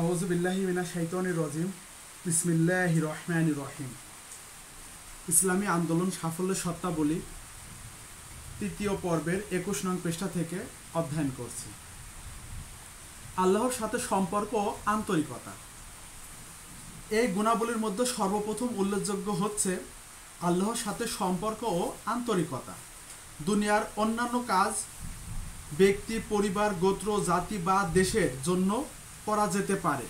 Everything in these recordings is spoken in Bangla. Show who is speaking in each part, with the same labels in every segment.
Speaker 1: আউযু বিল্লাহি মিনাশ শাইতানির রাজিম। বিসমিল্লাহির রহমানির রহিম। ইসলামী আন্দোলন সাফল্যের শর্তাবলী তৃতীয় পর্বের ২১ নং পৃষ্ঠা থেকে অধ্যয়ন করছি। আল্লাহর সাথে সম্পর্ক ও আন্তরিকতা। এই গুণাবলীর মধ্যে সর্বপ্রথম উল্লেখযোগ্য হচ্ছে আল্লাহর সাথে সম্পর্ক ও আন্তরিকতা। দুনিয়ার অন্যান্য কাজ ব্যক্তি, পরিবার, গোত্র, জাতি বা দেশের জন্য করা যেতে পারে।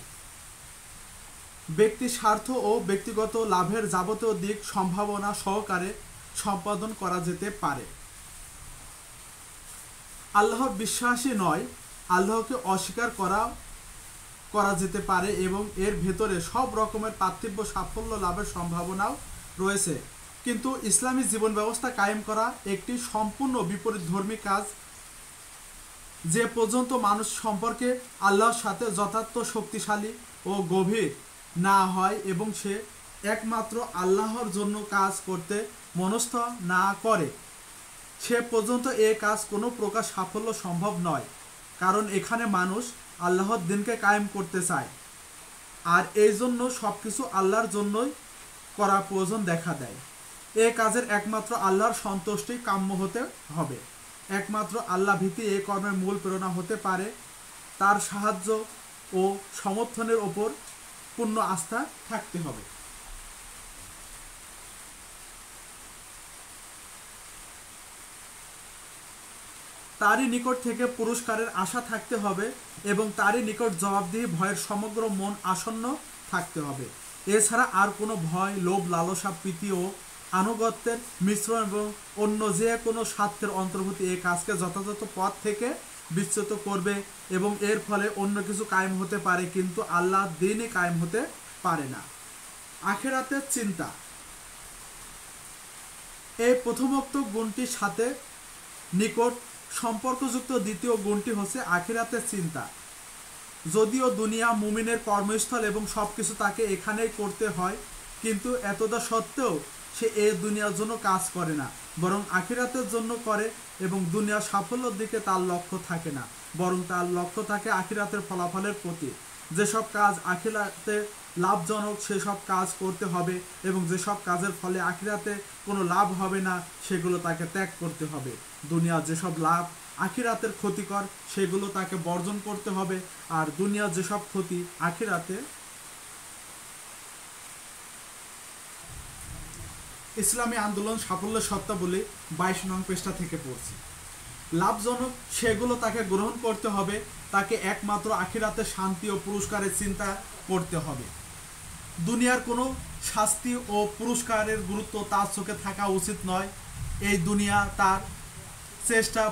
Speaker 1: ব্যক্তি স্বার্থ ও ব্যক্তিগত লাভের যাবতীয় দিক সম্ভাবনা সহকারে সম্পাদন করা যেতে পারে। আল্লাহর বিশ্বাসী নয়, আল্লাহকে অস্বীকার করা যেতে পারে এবং এর ভেতরে সব রকমের পার্থিব সাফল্য লাভের সম্ভাবনাও রয়েছে। কিন্তু ইসলামী জীবন ব্যবস্থা কায়েম করা একটি সম্পূর্ণ বিপরীতধর্মী কাজ। যে পর্যন্ত মানুষ সম্পর্কে আল্লাহর সাথে যথার্থ শক্তিশালী ও গভীর না হয় এবং সে একমাত্র আল্লাহর জন্য কাজ করতে মনস্থ না করে, সে পর্যন্ত এ কাজ কোনো প্রকার সাফল্য সম্ভব নয়। কারণ এখানে মানুষ আল্লাহর দিনকে কায়েম করতে চায়, আর এই জন্য সব কিছু আল্লাহর জন্যই করা প্রয়োজন দেখা দেয়। এ কাজের একমাত্র আল্লাহর সন্তুষ্টি কাম্য হতে হবে। একমাত্র আল্লাহ ভীতি এই কর্মের মূল প্রেরণা হতে পারে। তার সাহায্য ও সমর্থনের ওপর পূর্ণ আস্থা থাকতে হবে। তারই নিকট থেকে পুরস্কারের আশা থাকতে হবে এবং তারই নিকট জবাবদিহি ভয়ের সমগ্র মন আসন্ন থাকতে হবে। এছাড়া আর কোনো ভয়, লোভ, লালসা, প্রীতি ও আনুগত্যের মিশ্রণ এবং অন্য যে কোনো স্বার্থের অন্তর্ভুক্তি এই কাজকে যথাযথ পথ থেকে বিচ্যুত করবে এবং এর ফলে অন্য কিছু কায়েম হতে পারে, কিন্তু আল্লাহ দিনই কায়েম হতে পারে না। আখিরাতের চিন্তা। এই প্রথমোক্ত গুণটির সাথে নিকট সম্পর্কযুক্ত দ্বিতীয় গুণটি হচ্ছে আখিরাতের চিন্তা। যদিও দুনিয়া মুমিনের কর্মস্থল এবং সব কিছু তাকে এখানেই করতে হয়, কিন্তু এতটা সত্ত্বেও সে এই দুনিয়ার জন্য কাজ করে না, বরং আখিরাতের জন্য করে এবং দুনিয়ার সাফল্যের দিকে তার লক্ষ্য থাকে না, বরং তার লক্ষ্য থাকে আখিরাতের ফলাফলের প্রতি। যেসব কাজ আখিরাতে লাভজনক সেসব কাজ করতে হবে এবং যেসব কাজের ফলে আখিরাতে কোনো লাভ হবে না সেগুলো তাকে ত্যাগ করতে হবে। দুনিয়ার যেসব লাভ আখিরাতের ক্ষতিকর সেগুলো তাকে বর্জন করতে হবে, আর দুনিয়ার যেসব ক্ষতি আখিরাতে। ইসলামী আন্দোলন সাফল্যের শর্তাবলী 22 নং পৃষ্ঠা থেকে পড়ছি। লাভজনক সেগুলো তাকে গ্রহণ করতে হবে, তাকে একমাত্র আখিরাতের শান্তি ও পুরস্কারের চিন্তা করতে হবে। দুনিয়ার কোনো শাস্তি ও পুরস্কারের গুরুত্ব তার চোখে থাকা উচিত নয়। এই দুনিয়া তার চেষ্টা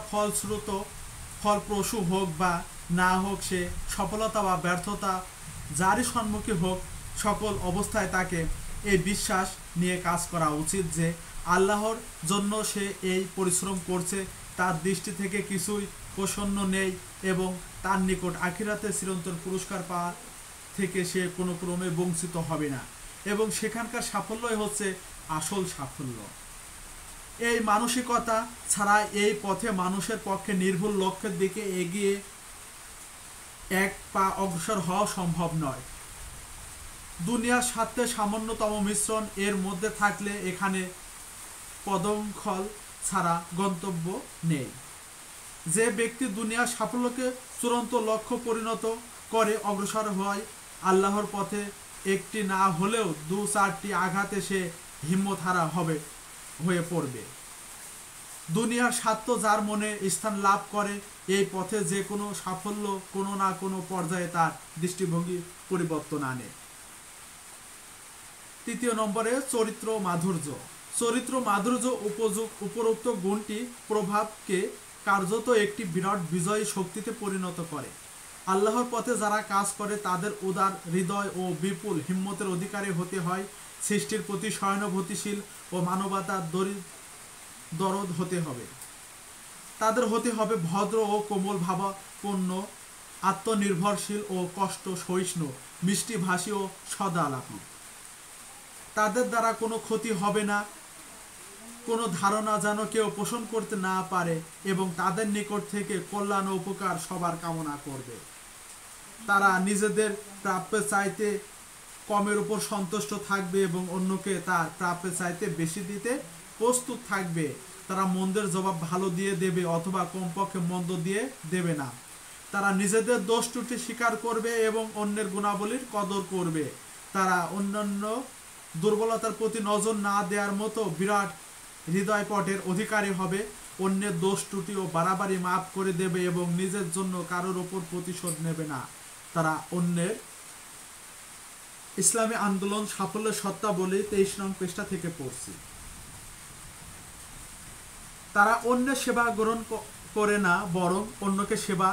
Speaker 1: ফলপ্রসূ হোক বা না হোক, সে সফলতা বা ব্যর্থতা যারই সম্মুখীন হোক, সকল অবস্থায় তাকে এই বিশ্বাস নিয়ে কাজ করা উচিত যে আল্লাহর জন্য সে এই পরিশ্রম করছে, তার দৃষ্টি থেকে কিছুই প্রসন্ন নেই এবং তার নিকট আখিরাতে চিরন্তন পুরস্কার পাওয়া থেকে সে কোনো ক্রমে বঞ্চিত হবে না এবং সেখানকার সাফল্যই হচ্ছে আসল সাফল্য। এই মানসিকতা ছাড়া এই পথে মানুষের পক্ষে নির্ভুল লক্ষ্যের দিকে এগিয়ে এক পা অগ্রসর হওয়া সম্ভব নয়। দুনিয়ার স্বার্থে সামান্যতম মিশ্রণ এর মধ্যে থাকলে এখানে পদঙ্খল ছাড়া গন্তব্য নেই। যে ব্যক্তি দুনিয়ার সাফল্যকে চূড়ান্ত লক্ষ্য পরিণত করে অগ্রসর হয়, আল্লাহর পথে একটি না হলেও 2-4টি আঘাতে সে হিম্মতহারা হয়ে পড়বে। দুনিয়ার স্বার্থ যার মনে স্থান লাভ করে, এই পথে যে কোনো সাফল্য কোনো না কোনো পর্যায়ে তার দৃষ্টিভঙ্গি পরিবর্তন আনে। 3 নম্বরে চরিত্র মাধুর্য। চরিত্র মাধুর্য উপরোক্ত গুণটি প্রভাবকে কার্যত একটি বিরাট বিজয়ী শক্তিতে পরিণত করে। আল্লাহর পথে যারা কাজ করে তাদের উদার হৃদয় ও বিপুল হিম্মতের অধিকারী হতে হয়। সৃষ্টির প্রতি সহানুভূতিশীল ও মানবতার দরদ হতে হবে। তাদের হতে হবে ভদ্র ও কোমল ভাবাপন্ন, আত্মনির্ভরশীল ও কষ্ট সহিষ্ণু, মিষ্টিভাষী ও সদালাপী। তাদের দ্বারা কোনো ক্ষতি হবে না, কোনো ধারণা যেন কেউ পোষণ করতে না পারে এবং তাদের নিকট থেকে কল্যাণ ও উপকার সবার কামনা করবে। তারা নিজেদের প্রাপ্যের চাইতে কমের উপর সন্তুষ্ট থাকবে এবং অন্যকে তার প্রাপ্যের চাইতে বেশি দিতে প্রস্তুত থাকবে। তারা মন্দের জবাব ভালো দিয়ে দেবে অথবা কমপক্ষে মন্দ দিয়ে দেবে না। তারা নিজেদের দোষ ত্রুটি স্বীকার করবে এবং অন্যের গুণাবলীর কদর করবে। তারা অন্যান্য দুর্বলতার প্রতি নজর না দেওয়ার মতো বিরাট হৃদয়পটের অধিকারী হবে। অন্যের দোষ ত্রুটি ও বাড়াবাড়ি মাফ করে দেবে এবং নিজের জন্য কারোর ওপর প্রতিশোধ নেবে না। তারা অন্যের ইসলামী আন্দোলন সাফল্যের শর্তাবলী 23 নং পৃষ্ঠা থেকে পড়ছি। তারা অন্যের সেবা গ্রহণ করে না, বরং অন্যকে সেবা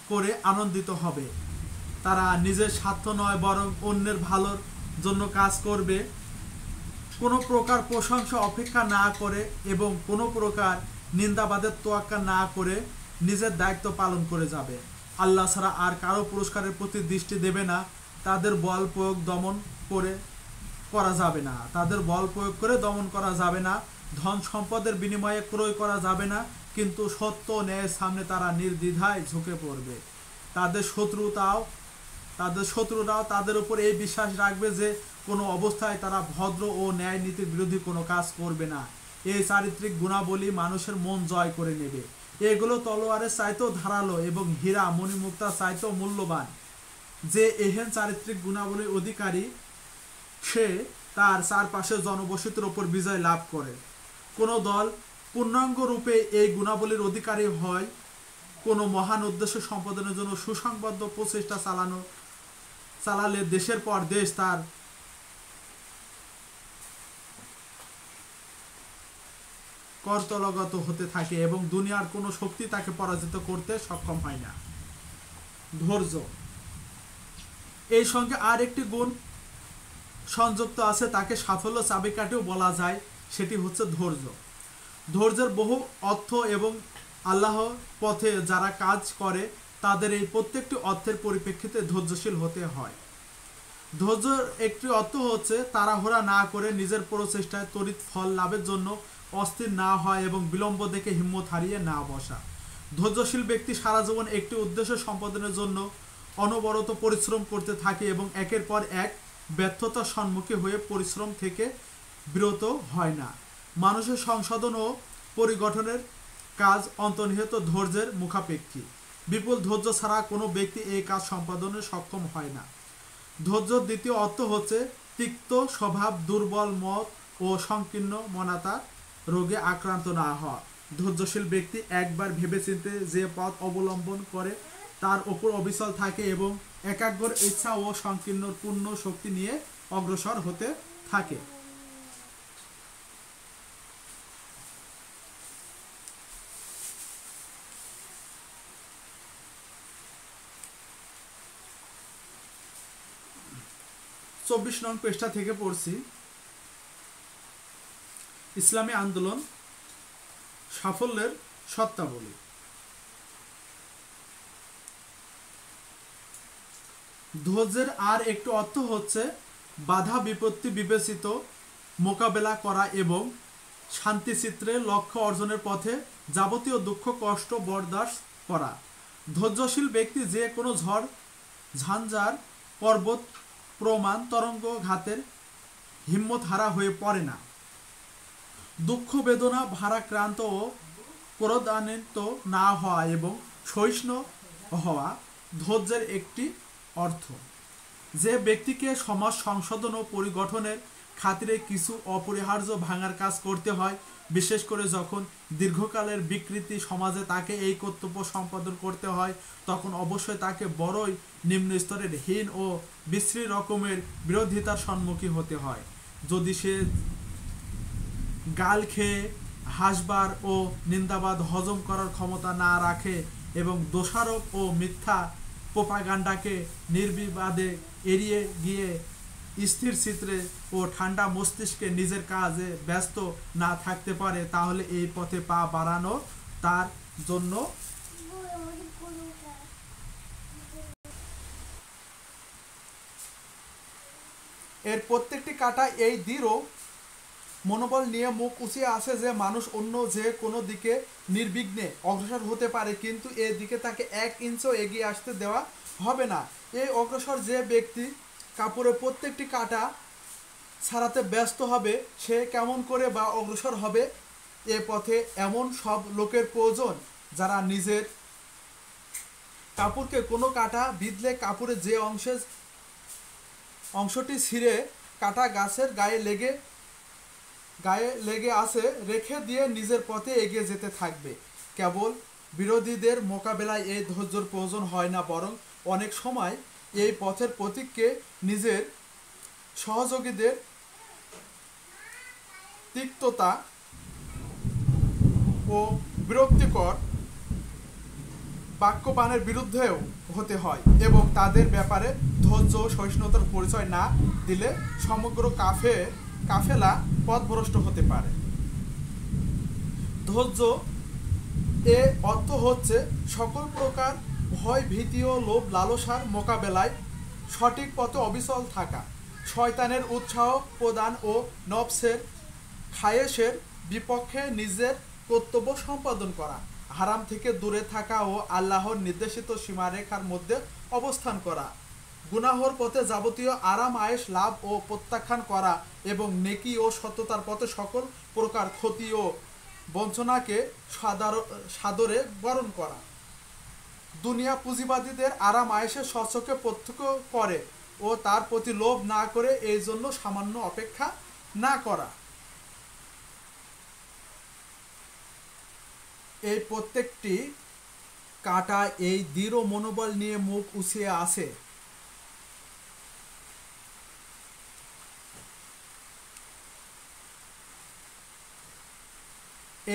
Speaker 1: করে আনন্দিত হবে। তারা নিজের স্বার্থ নয় বরং অন্যের ভালোর জন্য কাজ করবে। কোনো প্রকার প্রশংসা অপেক্ষা না করে এবং কোনো প্রকার নিন্দাবাদের তোয়াক্কা না করে নিজের দায়িত্ব পালন করে যাবে। আল্লাহ ছাড়া আর কারো পুরস্কারের প্রতি দৃষ্টি দেবে না। তাদের বল প্রয়োগ দমন করা যাবে না। তাদের বল প্রয়োগ করে দমন করা যাবে না। ধন সম্পদের বিনিময়ে ক্রয় করা যাবে না, কিন্তু সত্য ন্যায়ের সামনে তারা নির্দ্বিধায় ঝুঁকে পড়বে। তাদের শত্রুরাও তাদের উপর এই বিশ্বাস রাখবে যে কোনো অবস্থায় তারা ভদ্র ও ন্যায় নীতির বিরোধী কোনো কাজ করবে না। এই চারিত্রিক গুণাবলী মানুষের মন জয় করে নেবে। এগুলো তলোয়ারের চাইতেও ধারালো এবং হীরা মণিমুক্তার চাইতেও মূল্যবান। যে এহেন চারিত্রিক গুণাবলীর অধিকারী, সে তার চারপাশের জনবসতির ওপর বিজয় লাভ করে। কোনো দল পূর্ণাঙ্গ রূপে এই গুণাবলীর অধিকারী হয় কোনো মহান উদ্দেশ্য সম্পাদনের জন্য সুসংবদ্ধ প্রচেষ্টা চালালে দেশের পর দেশ তার করতলগত হতে থাকে এবং দুনিয়ার কোনো শক্তি তাকে পরাজিত করতে সক্ষম হয় না। ধৈর্য, এই সঙ্গে আর একটি গুণ সংযুক্ত আছে, তাকে সাফল্য চাবিকাঠিও বলা যায়, সেটি হচ্ছে ধৈর্য। ধৈর্যের বহু অর্থ এবং আল্লাহর পথে যারা কাজ করে তাদের এই প্রত্যেকটি অর্থের পরিপ্রেক্ষিতে ধৈর্যশীল হতে হয়। ধৈর্যের একটি অর্থ হচ্ছে তাড়াহুড়া না করে নিজের প্রচেষ্টায় তড়িৎ ফল লাভের জন্য অস্থির না হয় এবং বিলম্ব দেখে হিম্মত হারিয়ে না বসা। ধৈর্যশীল ব্যক্তি সারা জীবন একটি উদ্দেশ্য সম্পাদনের জন্য অনবরত পরিশ্রম করতে থাকে এবং একের পর এক ব্যর্থতার সম্মুখীন হয়ে পরিশ্রম থেকে বিরত হয় না। মানুষের সংশোধন ও পরিগঠনের কাজ অন্তর্নিহিত ধৈর্যের মুখাপেক্ষী। বিপুল ধৈর্য ছাড়া কোনো ব্যক্তি এই কাজ সম্পাদনে সক্ষম হয় না। ধৈর্যের দ্বিতীয় অর্থ হচ্ছে তিক্ত স্বভাব, দুর্বল মত ও সংকীর্ণ মনতা রোগে আক্রান্ত না হওয়া। ধৈর্যশীল ব্যক্তি একবার ভেবেচিন্তে যে পথ অবলম্বন করে তার ওপর অবিচল থাকে এবং একাগ্র ইচ্ছা ও সংকীর্ণ পূর্ণ শক্তি নিয়ে অগ্রসর হতে থাকে। চব্বিশ নং পৃষ্ঠা থেকে পড়ছি। ইসলামী আন্দোলন সাফল্যের শর্তাবলী। ধৈর্যের আর একটি অর্থ হচ্ছে বাধা বিপত্তি বিবেচিত মোকাবেলা করা এবং শান্তিচিত্রে লক্ষ্য অর্জনের পথে যাবতীয় দুঃখ কষ্ট বরদাস্ত করা। ধৈর্যশীল ব্যক্তি যে কোনো ঝড় ঝঞ্ঝার পর্বত প্রমাণ তরঙ্গ ঘাতের হিম্মত হারা হয়ে পড়ে না। দুঃখ বেদনা ভারাক্রান্ত ও ক্রোধান্বিত না হওয়া এবং সহিষ্ণু হওয়া ধৈর্যের একটি অর্থ। যে ব্যক্তিকে সমাজ সংশোধন ও পরিগঠনের খাতিরে কিছু অপরিহার্য ভাঙার কাজ করতে হয়, বিশেষ করে যখন দীর্ঘকালের বিকৃতি সমাজে তাকে এই কর্তব্য সম্পাদন করতে হয়, তখন অবশ্যই তাকে বড়ই নিম্ন স্তরের হীন ও বিশ্রী রকমের বিরোধিতার সম্মুখীন হতে হয়। যদি সে গাল খেয়ে হাসবার ও নিন্দাবাদ হজম করার ক্ষমতা না রাখে এবং দোষারোপ ও মিথ্যা প্রোপাগান্ডাকে নির্বিবাদে এড়িয়ে গিয়ে স্থির চিত্রে ও ঠান্ডা মস্তিষ্কে নিজের কাজে ব্যস্ত না থাকতে পারে, তাহলে এই পথে পা বাড়ানো তার জন্য এর প্রত্যেকটি কাটা এই দৃঢ় মনোবল নিয়ে মুখ উঁচিয়ে আসে যে মানুষ অন্য যে কোনো দিকে নির্বিঘ্নে অগ্রসর হতে পারে, কিন্তু এ দিকে তাকে 1 ইঞ্চও এগিয়ে আসতে দেওয়া হবে না। এই অগ্রসর যে ব্যক্তি কাপড়ের প্রত্যেকটি কাটা ছাড়াতে ব্যস্ত হবে, সে কেমন করে বা অগ্রসর হবে? এ পথে এমন সব লোকের প্রয়োজন যারা নিজের কাপড়কে কোনো কাটা বিঁধলে কাপড়ের যে অংশটি ছিঁড়ে কাটা গাছের গায়ে লেগে আসে রেখে দিয়ে নিজের পথে এগিয়ে যেতে থাকবে। কেবল বিরোধীদের মোকাবেলায় এই ধৈর্যের প্রয়োজন হয় না, বরং অনেক সময় এই পথের প্রতীককে নিজের সহযোগীদের তিক্ততা ও বিরক্তিকর বাক্যবাণের বিরুদ্ধেও হতে হয় এবং তাদের ব্যাপারে ধৈর্য ও সহিষ্ণুতার পরিচয় না দিলে সমগ্র কাফেলা পথভ্রষ্ট হতে পারে। ধৈর্য এ অর্থ হচ্ছে সকল প্রকার ভয় ভীতি ও লোভ লালসার মোকাবেলায় সঠিক পথে অবিচল থাকা, শয়তানের উৎসাহ প্রদান ও নফসের খায়েশের বিপক্ষে নিজের কর্তব্য সম্পাদন করা, হারাম থেকে দূরে থাকা ও আল্লাহর নির্দেশিত সীমারেখার মধ্যে অবস্থান করা, গুনাহর পথে যাবতীয় আরাম আয়েশ লাভ ও প্রত্যাখ্যান করা এবং নেকি ও সত্যতার পথে সকল প্রকার ক্ষতি ও বঞ্চনাকে সাদরে বরণ করা, দুনিয়া পুঁজিবাদীদের আরাম আয়েশের স্বচ্ছকে প্রত্যক্ষ করে ও তার প্রতি লোভ না করে এই জন্য সামান্য অপেক্ষা না করা। এই প্রত্যেকটি কাটা এই দৃঢ় মনোবল নিয়ে মুখ উঁচিয়ে আসে।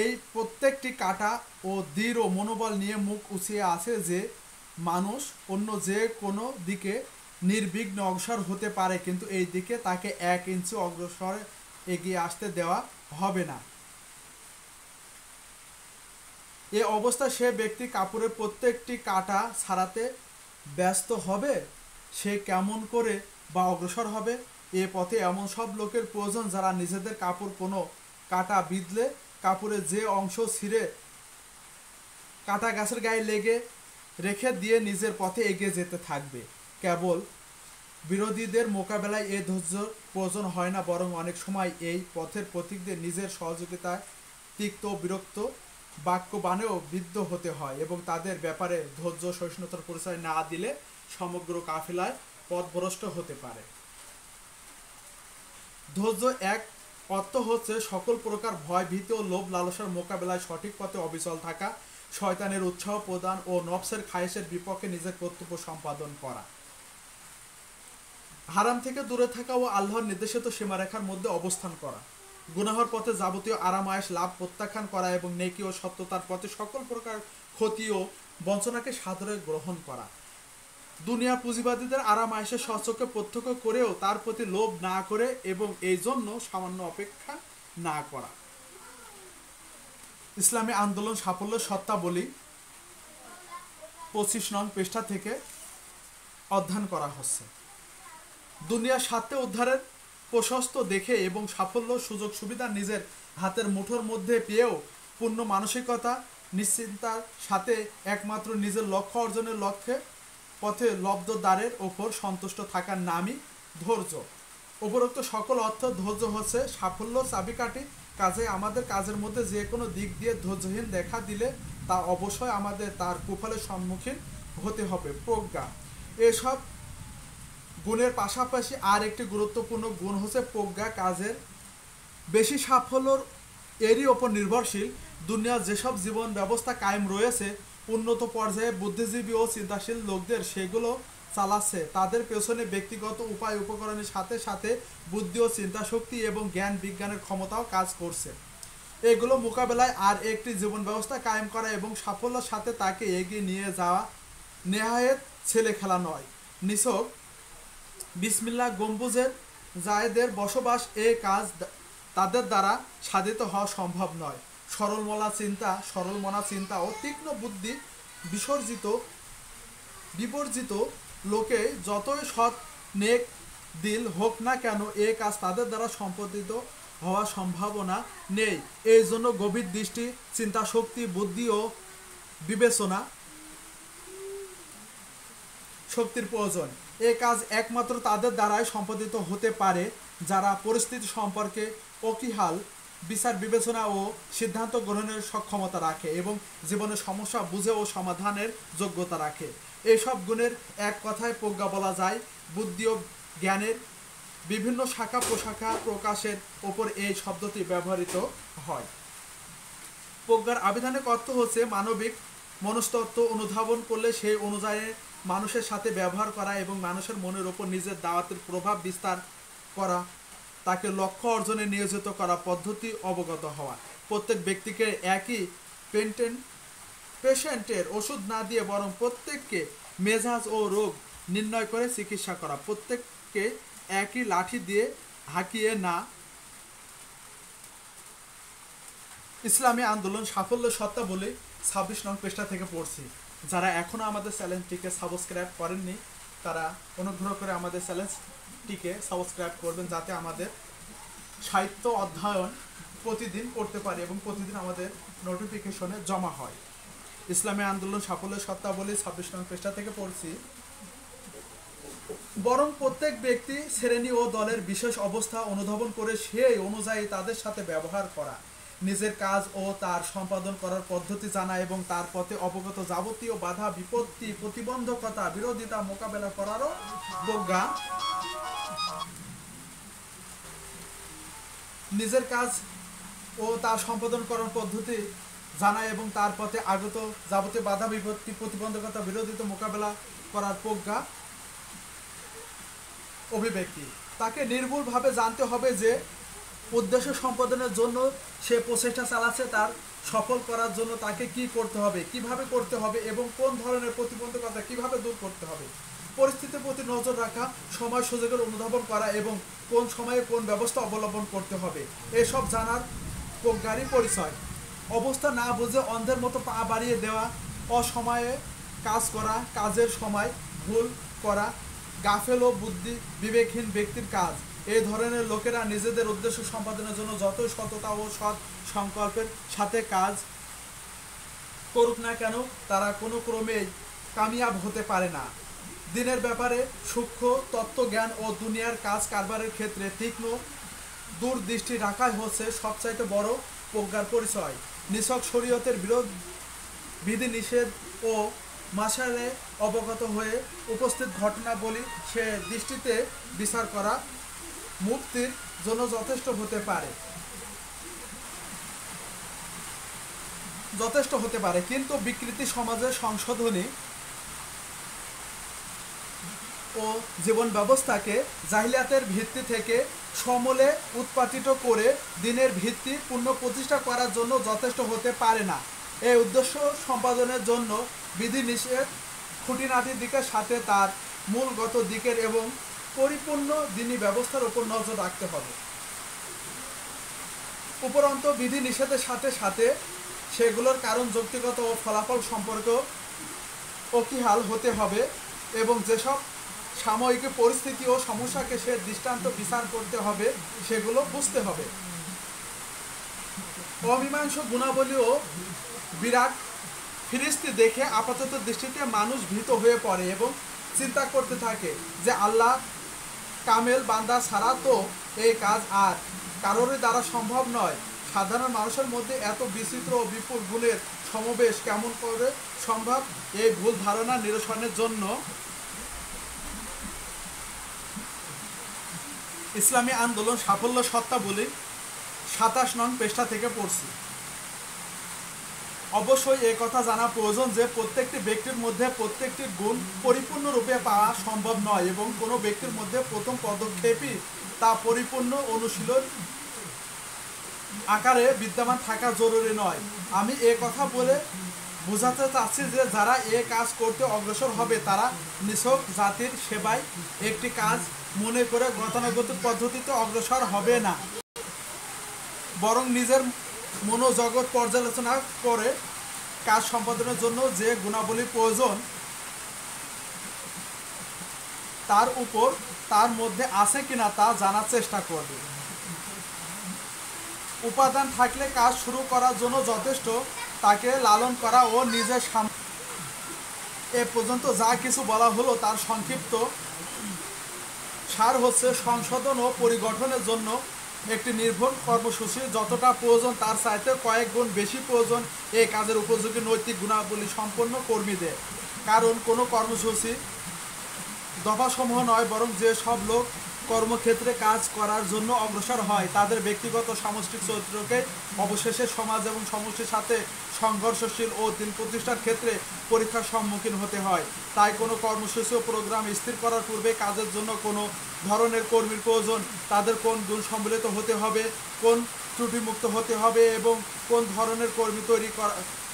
Speaker 1: এই প্রত্যেকটি কাটা ও দৃঢ় মনোবল নিয়ে মুখ উঁচিয়ে আসে যে মানুষ অন্য যে কোনো দিকে নির্বিঘ্ন অগ্রসর হতে পারে, কিন্তু এই দিকে তাকে 1 ইঞ্চি অগ্রসর এগিয়ে আসতে দেওয়া হবে না। এ অবস্থায় সে ব্যক্তি কাপড়ের প্রত্যেকটি কাটা ছাড়াতে ব্যস্ত হবে, সে কেমন করে বা অগ্রসর হবে? এ পথে এমন সব লোকের প্রয়োজন যারা নিজেদের কাপড় কোনো কাটা বিঁধলে কাপড়ের যে অংশ ছিঁড়ে কাটা গাছের গায়ে রেখে দিয়ে নিজের পথে এগিয়ে যেতে থাকবে। কেবল বিরোধীদের মোকাবেলায় এ ধৈর্যের প্রয়োজন হয় না, বরং অনেক সময় এই পথের প্রতীকদের নিজের সহযোগিতায় তিক্ত বিরক্ত বাক্যবাণেও বিদ্ধ হতে হয় এবং তাদের ব্যাপারে ধৈর্য সহিষ্ণুতার পরিচয় না দিলে সমগ্র কাফেলায় পথভ্রষ্ট হতে পারে। ধৈর্য এক অর্থ হচ্ছে সকল প্রকার ভয় ভীতি ও লোভ লালসার মোকাবেলায় সঠিক পথে অবিচল থাকা, শয়তানের উৎসাহ প্রদান ও নফসের খায়েশের বিপক্ষে নিজের কর্তব্য সম্পাদন করা, হারাম থেকে দূরে থাকা ও আল্লাহর নির্দেশিত সীমারেখার মধ্যে অবস্থান করা, গুনাহর পথে যাবতীয় আরাম আয়েশ লাভ প্রত্যাখ্যান করা এবং নেকি ও সত্যতার পথে সকল প্রকার ক্ষতি ও বঞ্চনাকে সাদরে গ্রহণ করা, দুনিয়া পুঁজিবাদীদের আরাম আয়েশের স্বচ্ছকে প্রত্যক্ষ করেও তার প্রতি লোভ না করে এবং এই জন্য সামান্য অপেক্ষা না করা। ইসলামী আন্দোলন সাফল্য সত্তাবলী 25 নং পৃষ্ঠা থেকে অধ্যয়ন করা হচ্ছে। দুনিয়ার স্বার্থে উদ্ধারের প্রশস্ত দেখে এবং সাফল্য সুযোগ সুবিধা নিজের হাতের মুঠোর মধ্যে পেয়েও পূর্ণ মানসিকতা নিশ্চিন্তার সাথে একমাত্র নিজের লক্ষ্য অর্জনের লক্ষ্যে পথে লব্ধ দ্বারের ওপর সন্তুষ্ট থাকার নামই ধৈর্য। উপরোক্ত সকল অর্থ ধৈর্য হচ্ছে সাফল্য চাবিকাঠি। কাজে আমাদের কাজের মধ্যে যে কোনো দিক দিয়ে ধৈর্যহীন দেখা দিলে তা অবশ্যই আমাদের তার কুফলের সম্মুখীন হতে হবে। প্রজ্ঞা। এসব গুণের পাশাপাশি আর একটি গুরুত্বপূর্ণ গুণ হচ্ছে প্রজ্ঞা। কাজের বেশি সাফল্যর এরই ওপর নির্ভরশীল। দুনিয়ার যেসব জীবন ব্যবস্থা কায়েম রয়েছে উন্নত পর্যায়ে বুদ্ধিজীবী ও চিন্তাশীল লোকদের সেগুলো চালাচ্ছে। তাদের পেছনে ব্যক্তিগত উপায় উপকরণের সাথে সাথে বুদ্ধি ও চিন্তাশক্তি এবং জ্ঞান বিজ্ঞানের ক্ষমতাও কাজ করছে। এগুলো মোকাবেলায় আর একটি জীবন ব্যবস্থা কায়েম করা এবং সাফল্যের সাথে তাকে এগিয়ে নিয়ে যাওয়া নেহায়েত ছেলে খেলা নয়। নিছক বিসমিল্লাহ গম্বুজের জায়েদের বসবাস এ কাজ তাদের দ্বারা সাধিত হওয়া সম্ভব নয়। সরল মনা চিন্তা ও তীক্ষ্ণ বুদ্ধি বিবর্জিত লোকে যতই সৎ নেক দিল হোক না কেন এ কাজ তাদের দ্বারা সম্পাদিত হওয়ার সম্ভাবনা নেই। এই জন্য গভীর দৃষ্টি, চিন্তা শক্তি, বুদ্ধি ও বিবেচনা শক্তির প্রয়োজন। এই কাজ একমাত্র তাদের দ্বারাই সম্পাদিত হতে পারে যারা পরিস্থিতি সম্পর্কে ওকিহাল বিচার বিবেচনা ও সিদ্ধান্ত গ্রহণের সক্ষমতা রাখে এবং জীবনের সমস্যা বুঝে ও সমাধানের যোগ্যতা রাখে। এইসব গুণের এক কথায় প্রজ্ঞা বলা যায়। বুদ্ধি ও জ্ঞানের বিভিন্ন শাখা প্রশাখা প্রকাশের ওপর এই শব্দটি ব্যবহৃত হয়। প্রজ্ঞার আবিধানিক অর্থ হচ্ছে মানবিক মনস্তত্ত্ব অনুধাবন করলে সেই অনুযায়ী মানুষের সাথে ব্যবহার করা এবং মানুষের মনের ওপর নিজের দাওয়াতের প্রভাব বিস্তার করা, তাকে লক্ষ্য অর্জনে নিয়োজিত করা পদ্ধতি অবগত হওয়া। প্রত্যেক ব্যক্তিকে একই পেশেন্টের ওষুধ না দিয়ে বরং প্রত্যেককে মেজাজ ও রোগ নির্ণয় করে চিকিৎসা করা। প্রত্যেককে একই লাঠি দিয়ে হাঁকিয়ে না। ইসলামী আন্দোলন সাফল্য সত্তা বলে 26 নং পৃষ্ঠা থেকে পড়ছি। যারা এখনও আমাদের চ্যানেলটিকে সাবস্ক্রাইব করেননি তারা অনুগ্রহ করে আমাদের চ্যানেলটিকে সাবস্ক্রাইব করবেন, যাতে আমাদের সাহিত্য অধ্যয়ন প্রতিদিন করতে পারি এবং প্রতিদিন আমাদের নোটিফিকেশনে জমা হয়। ইসলামী আন্দোলন সাফল্যের সত্তা বলে 26 নং পৃষ্ঠা থেকে পড়ছি। বরং প্রত্যেক ব্যক্তি শ্রেণী ও দলের বিশেষ অবস্থা অনুধাবন করে সেই অনুযায়ী তাদের সাথে ব্যবহার করা, নিজের কাজ ও তার সম্পাদন করার পদ্ধতি জানা এবং তার পথে অবগত যাবতীয় বাধা বিপত্তি প্রতিবন্ধকতা বিরোধিতা মোকাবেলা করারও প্রজ্ঞা। নিজের কাজ ও তার সম্পাদন করার পদ্ধতি জানা এবং তার পথে আগত যাবতীয় বাধা বিপত্তি প্রতিবন্ধকতা বিরোধিতা মোকাবেলা করার প্রজ্ঞা অভিব্যক্তি। তাকে নির্ভুলভাবে জানতে হবে যে উদ্দেশ্য সম্পাদনের জন্য সে প্রচেষ্টা চালাচ্ছে, তার সফল করার জন্য তাকে কি করতে হবে, কিভাবে করতে হবে এবং কোন ধরনের প্রতিবন্ধকতা কিভাবে দূর করতে হবে। পরিস্থিতির প্রতি নজর রাখা, সময় সুযোগের অনুধাবন করা এবং কোন সময়ে কোন ব্যবস্থা অবলম্বন করতে হবে, এসব জানার প্রজ্ঞারই পরিচয়। অবস্থা না বুঝে অন্ধের মতো পা বাড়িয়ে দেওয়া, অসময়ে কাজ করা, কাজের সময় ভুল করা গাফেল ও বুদ্ধি বিবেকহীন ব্যক্তির কাজ। এই ধরনের লোকেরা নিজেদের উদ্দেশ্য সম্পাদনের জন্য যতই সততা ও সৎ সংকল্পের সাথে কাজ করুক না কেন তারা কোনো ক্রমেই কামিয়াব হতে পারে না। দিনের ব্যাপারে সূক্ষ্ম তত্ত্বজ্ঞান ও দুনিয়ার কাজ কারবারের ক্ষেত্রে তীক্ষ্ণ দূরদৃষ্টি রাখাই হচ্ছে সবচাইতে বড় প্রজ্ঞার পরিচয়। নিছক শরীয়তের বিধি নিষেধ ও মাসালে অবগত হয়ে উপস্থিত ঘটনাবলী সে দৃষ্টিতে বিচার করা মুক্তির জন্য যথেষ্ট হতে পারে, কিন্তু বিকৃতি সমাজের সংশোধনী ও জীবন ব্যবস্থাকে জাহিলিয়াতের ভিত্তি থেকে সমূলে উৎপাটিত করে দিনের ভিত্তি পুনঃপ্রতিষ্ঠা করার জন্য যথেষ্ট হতে পারে না। এই উদ্দেশ্য সম্পাদনের জন্য বিধি নিষেধ খুঁটিনাটির দিকের সাথে তার মূলগত দিকের এবং পরিপূর্ণ দিনী ব্যবস্থার উপর নজর রাখতে হবে। উপরন্ত বিধি নিষেধের সাথে সাথে সেগুলোর কারণ যৌক্তিকতা ও ফলাফল সম্পর্কে ওকিহাল হতে হবে এবং যেসব সাময়িক পরিস্থিতি ও সমস্যাকে সে দৃষ্টান্ত বিচার করতে হবে সেগুলো বুঝতে হবে। অমীমাংস গুণাবলী ও বিরাট ফিরিস্তি দেখে আপাতত দৃষ্টিতে মানুষ ভীত হয়ে পড়ে এবং চিন্তা করতে থাকে যে আল্লাহ কামেল বান্দা ছাড়া তো এই কাজ আর কারোরই দ্বারা সম্ভব নয়। সাধারণ মানুষের মধ্যে এত বিচিত্র ও বিপুল গুণের সমাবেশ কেমন করে সম্ভব? এই ভুল ধারণা নিরসনের জন্য ইসলামী আন্দোলন সাফল্য সত্তা বলে 27 নং পৃষ্ঠা থেকে পড়ছি। অবশ্যই এই কথা জানা প্রয়োজন যে প্রত্যেকটি ব্যক্তির মধ্যে প্রত্যেকটি গুণ পরিপূর্ণরূপে পাওয়া সম্ভব নয় এবং কোনো ব্যক্তির মধ্যে প্রথম পদক্ষেপই তা পরিপূর্ণ অনুশীলন আকারে বিদ্যমান থাকা জরুরি নয়। আমি এ কথা বলে বোঝাতে চাচ্ছি যে যারা এ কাজ করতে অগ্রসর হবে তারা নিছক জাতির সেবায় একটি কাজ মনে করে গতানুগতিক পদ্ধতিতে অগ্রসর হবে না, বরং নিজের মনোজগৎ পর্যালোচনা করে কাজ সম্পাদনের জন্য যে গুণাবলী প্রয়োজন তার উপর তার মধ্যে আছে কিনা তা জানার চেষ্টা করবে। উপাদান থাকলে কাজ শুরু করার জন্য যথেষ্ট তাকে লালন করা ও নিজের এ পর্যন্ত যা কিছু বলা হলো তার সংক্ষিপ্ত সার হচ্ছে সংশোধন ও পরিগঠনের জন্য একটি নির্ভুল কর্মসূচি যতটা প্রয়োজন তার চাইতে কয়েক গুণ বেশি প্রয়োজন এই কাজের উপযোগী নৈতিক গুণাবলী সম্পন্ন কর্মীদের। কারণ কোনো কর্মসূচি দফাসমূহ নয়, বরং যে সব লোক কর্মক্ষেত্রে কাজ করার জন্য অগ্রসর হয় তাদের ব্যক্তিগত সামষ্টিক চরিত্রকে অবশেষে সমাজ এবং সমষ্টির সাথে সংঘর্ষশীল ও দিন প্রতিষ্ঠার ক্ষেত্রে পরীক্ষার সম্মুখীন হতে হয়। তাই কোনো কর্মসূচি ও প্রোগ্রাম স্থির করার পূর্বে কাজের জন্য কোনো ধরনের কর্মীর প্রয়োজন, তাদের কোন গুণ সম্মিলিত হতে হবে, কোন ত্রুটিমুক্ত হতে হবে এবং কোন ধরনের কর্মী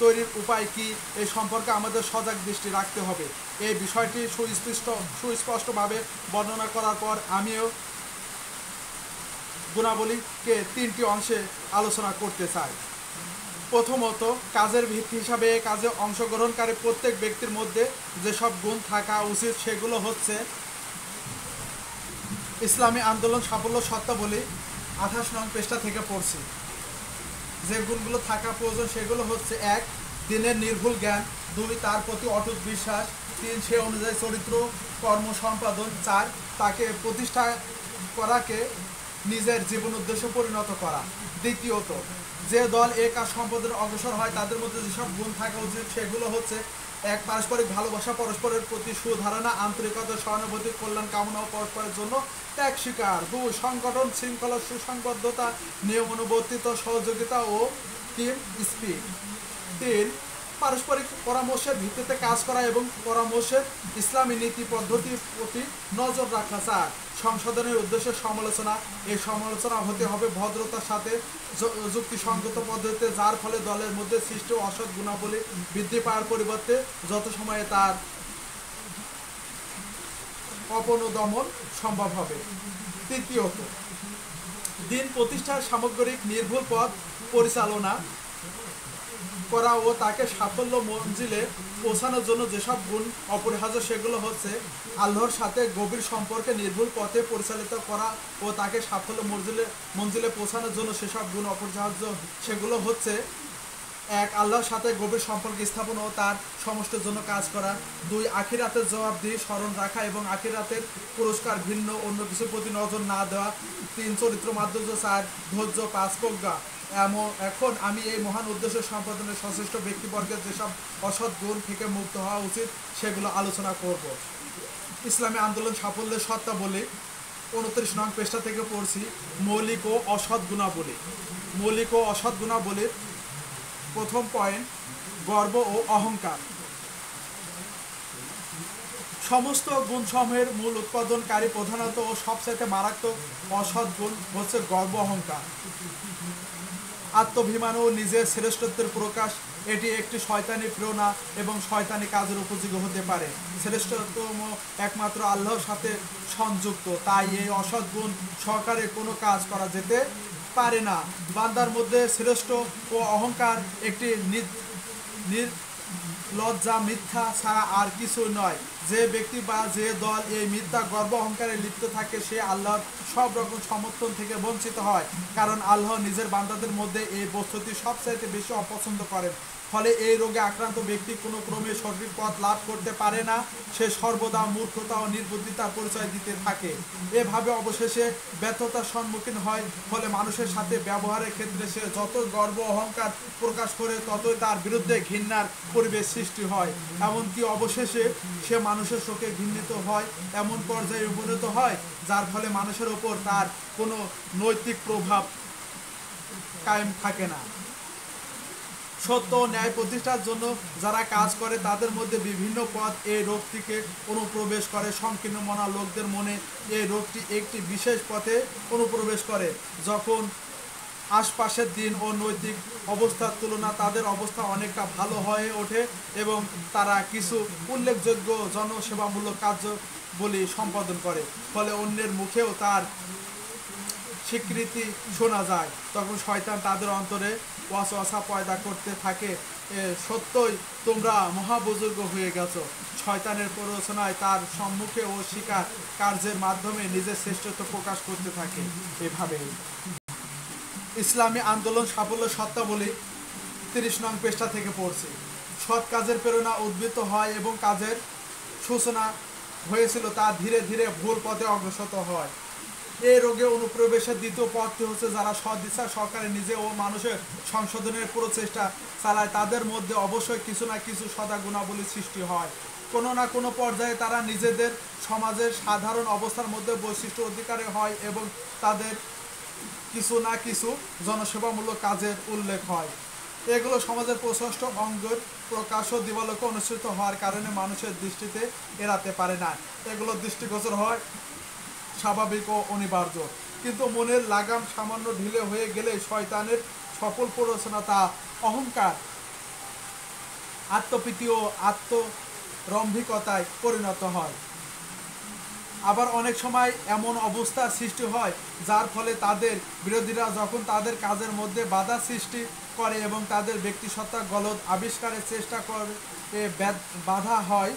Speaker 1: তৈরির উপায় কি, এই সম্পর্কে আমাদের সজাগ দৃষ্টি রাখতে হবে। এই বিষয়টি সুস্পষ্টভাবে বর্ণনা করার পর আমিও গুণাবলীকে 3টি অংশে আলোচনা করতে চাই। প্রথমত, কাজের ভিত্তি হিসাবে কাজে অংশগ্রহণকারী প্রত্যেক ব্যক্তির মধ্যে যেসব গুণ থাকা উচিত সেগুলো হচ্ছে ইসলামী আন্দোলন সাফল্য শর্তাবলী 28 নং পৃষ্ঠা থেকে পড়ছি। যে গুণগুলো থাকা প্রয়োজন সেগুলো হচ্ছে: 1. দিনের নির্ভুল জ্ঞান, 2. তার প্রতি অটুট বিশ্বাস, 3. সে অনুযায়ী চরিত্র কর্ম সম্পাদন, 4. তাকে প্রতিষ্ঠা করাকে নিজের জীবন উদ্দেশ্যে পরিণত করা। দ্বিতীয়ত, যে দল এ কাজ সম্পাদনে অগ্রসর হয় তাদের মধ্যে যেসব গুণ থাকা উচিত সেগুলো হচ্ছে: 1. পারস্পরিক ভালোবাসা, পরস্পরের প্রতি সুধারণা, আন্তরিকতা, সহানুভূতি, কল্যাণ কামনা ও পরস্পরের জন্য ত্যাগ স্বীকার। 2. সংগঠন শৃঙ্খলা, সুসংবদ্ধতা, নিয়মানুবর্তিত সহযোগিতা ও টিম স্পিরিট। 3. পারস্পরিক পরামর্শের ভিত্তিতে কাজ করা এবং পরামর্শের ইসলামী নীতি পদ্ধতির প্রতি নজর রাখা। 4. সংশোধনের উদ্দেশ্যে সমালোচনা। এই সমালোচনা হতে হবে ভদ্রতার সাথে, যুক্তিসঙ্গত পদ্ধতিতে, যার ফলে দলের মধ্যে সৃষ্ট অসৎ গুণাবলী বৃদ্ধি পাওয়ার পরিবর্তে যত সময়ে তার অপনোদমন সম্ভব হবে। তৃতীয়ত, দিন প্রতিষ্ঠার সামগ্রিক নির্ভুল পথ পরিচালনা করা ও তাকে সাফল্য মঞ্জিলে পৌঁছানোর জন্য যেসব গুণ অপরিহার্য সেগুলো হচ্ছে: আল্লাহর সাথে গভীর সম্পর্কে নির্ভুল পথে পরিচালিত করা ও তাকে সাফল্য মঞ্জিলে পৌঁছানোর জন্য সেসব গুণ অপরিহার্য সেগুলো হচ্ছে: 1. আল্লাহর সাথে গভীর সম্পর্ক স্থাপন ও তার সমষ্টির জন্য কাজ করা। 2. আখিরাতের জবাবদিহি স্মরণ রাখা এবং আখিরাতের পুরস্কার ভিন্ন অন্য কিছুর প্রতি নজর না দেওয়া। 3. চরিত্র মাধুর্য। 4. ধৈর্য। 5. প্রজ্ঞা। এখন আমি এই মহান উদ্দেশ্য সম্পাদনের সচেষ্ট ব্যক্তিবর্গের যেসব অসৎ গুণ থেকে মুক্ত হওয়া উচিত সেগুলো আলোচনা করব। ইসলামী আন্দোলন সাফল্যের শর্তাবলী 29 নং পৃষ্ঠা থেকে পড়ছি। মৌলিক ও অসৎ গুণাবলী। মৌলিক ও অসৎ গুণাবলীর প্রথম পয়েন্ট: গর্ব ও অহংকার। সমস্ত গুণসমূহের মূল উৎপাদনকারী প্রধানত ও সবচাইতে মারাত্মক অসৎ গুণ হচ্ছে গর্ব, অহংকার। আত্মাভিমান ও নিজের শ্রেষ্ঠত্বের প্রকাশ, এটি একটি শয়তানি প্রেরণা এবং শয়তানি কাজের উপযোগী হতে পারে। শ্রেষ্ঠতম একমাত্র আল্লাহর সাথে সংযুক্ত, তাই এই অসৎ গুণ সহকারে কোনো কাজ করা যেতে পারে না। বান্দার মধ্যে শ্রেষ্ঠ ও অহংকার একটি লজ্জা মিথ্যা ছাড়া আর কিছু নয়। যে ব্যক্তি বা যে দল এই মিথ্যা গর্ব অহংকারে লিপ্ত থাকে সে আল্লাহর সব রকম সমর্থন থেকে বঞ্চিত হয়, কারণ আল্লাহ নিজের বান্দাদের মধ্যে এই বস্তুটি সবচাইতে বেশি অপছন্দ করেন। ফলে এই রোগে আক্রান্ত ব্যক্তি কোনো ক্রমে সঠিক পথ লাভ করতে পারে না, সে সর্বদা মূর্খতা ও নির্বুদ্ধিতার পরিচয় দিতে থাকে। এভাবে অবশেষে ব্যর্থতার সম্মুখীন হয়। ফলে মানুষের সাথে ব্যবহারের ক্ষেত্রে সে যত গর্ব অহংকার প্রকাশ করে ততই তার বিরুদ্ধে ঘৃণার পরিবেশ সৃষ্টি হয়, এমনকি অবশেষে সে মানুষের চোখে ঘৃণিত হয়, এমন পর্যায়ে উপনীত হয় যার ফলে মানুষের ওপর তার কোনো নৈতিক প্রভাব কায়েম থাকে না। সত্য ও ন্যায় প্রতিষ্ঠার জন্য যারা কাজ করে তাদের মধ্যে বিভিন্ন পথ এই রোগটিকে অনুপ্রবেশ করে। সংকীর্ণ মনা লোকদের মনে এই রোগটি একটি বিশেষ পথে অনুপ্রবেশ করে যখন আশপাশের দিন ও নৈতিক অবস্থার তুলনা তাদের অবস্থা অনেকটা ভালো হয়ে ওঠে এবং তারা কিছু উল্লেখযোগ্য জনসেবামূলক কার্যাবলী সম্পাদন করে। ফলে অন্যের মুখেও তার স্বীকৃতি শোনা যায়। তখন শয়তান তাদের অন্তরে ওয়াসওয়াসা পয়দা করতে থাকে, সত্যই তোমরা মহাবুজুর্গ হয়ে গেছো। শয়তানের প্ররোচনায় তার সম্মুখে ও স্বীকার কার্যের মাধ্যমে নিজের শ্রেষ্ঠত্ব প্রকাশ করতে থাকে। এভাবে ইসলামী আন্দোলন সাফল্য শর্তাবলী 30 নং পৃষ্ঠা থেকে পড়ছি। সৎ কাজের প্রেরণা উদ্বৃত্ত হয় এবং কাজের সূচনা হয়েছিল তা ধীরে ধীরে ভুল পথে অগ্রসর হয়। এই রোগে অনুপ্রবেশের দ্বিতীয় পথটি হচ্ছে যারা সদিচ্ছা সহকারে নিজে ও মানুষের সংশোধনের প্রচেষ্টা চালায় তাদের মধ্যে অবশ্যই কিছু না কিছু সদা গুণাবলী সৃষ্টি হয়। কোনো না কোনো পর্যায়ে তারা নিজেদের সমাজের সাধারণ অবস্থার মধ্যে বৈশিষ্ট্য অধিকারী হয় এবং তাদের কিছু না কিছু জনসেবামূলক কাজের উল্লেখ হয়। এগুলো সমাজের প্রশস্ত অঙ্গের প্রকাশ ও দিবালোকে অনুষ্ঠিত হওয়ার কারণে মানুষের দৃষ্টিতে এড়াতে পারে না। এগুলো দৃষ্টিগোচর হয় স্বাভাবিক ও অনিবার্য, কিন্তু মনের লাগাম সামান্য ঢিলে হয়ে গেলে শয়তানের সফল প্ররোচনা তা অহংকার, আত্মপ্রীতি ও আত্মরম্ভিকতায় পরিণত হয়। আবার অনেক সময় এমন অবস্থা সৃষ্টি হয় যার ফলে তাদের বিরোধীরা যখন তাদের কাজের মধ্যে বাধা সৃষ্টি করে এবং তাদের ব্যক্তিসত্তা গলদ আবিষ্কারের চেষ্টা করে বাধা হয়,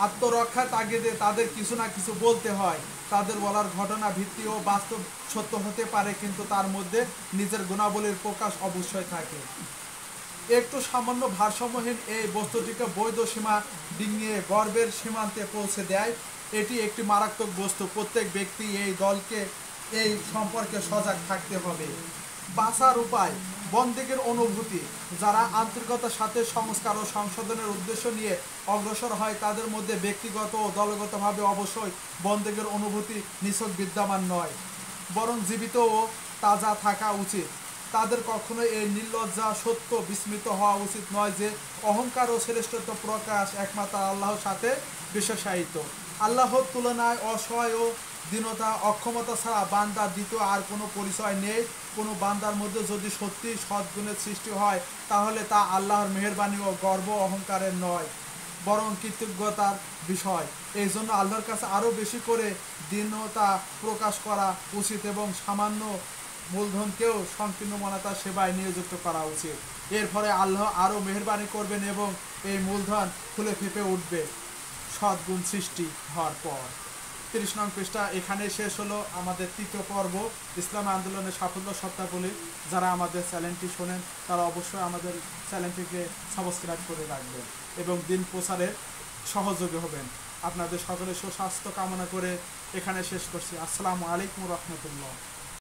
Speaker 1: আত্মরক্ষার তাগিদে তাদের কিছু না কিছু বলতে হয়। তাদের বলার ঘটনা ভিত্তি ও বাস্তব সত্য হতে পারে, কিন্তু তার মধ্যে নিজের গুণাবলীর প্রকাশ অবশ্যই থাকে। একটু সামান্য ভারসাম্যহীন এই বস্তুটিকে বৈধ সীমা ডিঙিয়ে গর্বের সীমান্তে পৌঁছে দেয়। এটি একটি মারাত্মক বস্তু। প্রত্যেক ব্যক্তি এই দলকে এই সম্পর্কে সজাগ থাকতে হবে। বাঁচার উপায়, বন্দেগের অনুভূতি। যারা আন্তরিকতার সাথে সংস্কার ও সংশোধনের উদ্দেশ্য নিয়ে অগ্রসর হয় তাদের মধ্যে ব্যক্তিগত ও দলগতভাবে অবশ্যই বন্দেগের অনুভূতি নিছক বিদ্যমান নয়, বরং জীবিত ও তাজা থাকা উচিত। তাদের কখনোই এই নির্লজ্জা সত্য বিস্মিত হওয়া উচিত নয় যে অহংকার ও শ্রেষ্ঠত্ব প্রকাশ একমাত্র আল্লাহর সাথে বিশেষায়িত। আল্লাহর তুলনায় অসহায় ও দীনতা অক্ষমতা ছাড়া বান্দার দ্বিতীয় আর কোনো পরিচয় নেই। কোনো বান্দার মধ্যে যদি সত্যি সদ্গুণের সৃষ্টি হয় তাহলে তা আল্লাহর মেহেরবানি ও গর্ব অহংকারের নয়, বরং কৃতজ্ঞতার বিষয়। এই জন্য আল্লাহর কাছে আরও বেশি করে দীনতা প্রকাশ করা উচিত এবং সামান্য মূলধনকেও সংকীর্ণ মনতার সেবায় নিয়োজিত করা উচিত। এর ফলে আল্লাহ আরও মেহেরবানি করবেন এবং এই মূলধন ফুলে ফেঁপে উঠবে সদ্গুণ সৃষ্টি হওয়ার পর। ৩০ নং পৃষ্ঠা এখানে শেষ হলো আমাদের তৃতীয় পর্ব, ইসলাম আন্দোলনের সাফল্য শর্তাবলী। যারা আমাদের চ্যানেলটি শোনেন তারা অবশ্যই আমাদের চ্যানেলটিকে সাবস্ক্রাইব করে রাখবেন এবং দিন প্রচারের সহযোগী হবেন। আপনাদের সকলের সুস্বাস্থ্য কামনা করে এখানে শেষ করছি। আসসালামু আলাইকুম রহমতুল্লাহ।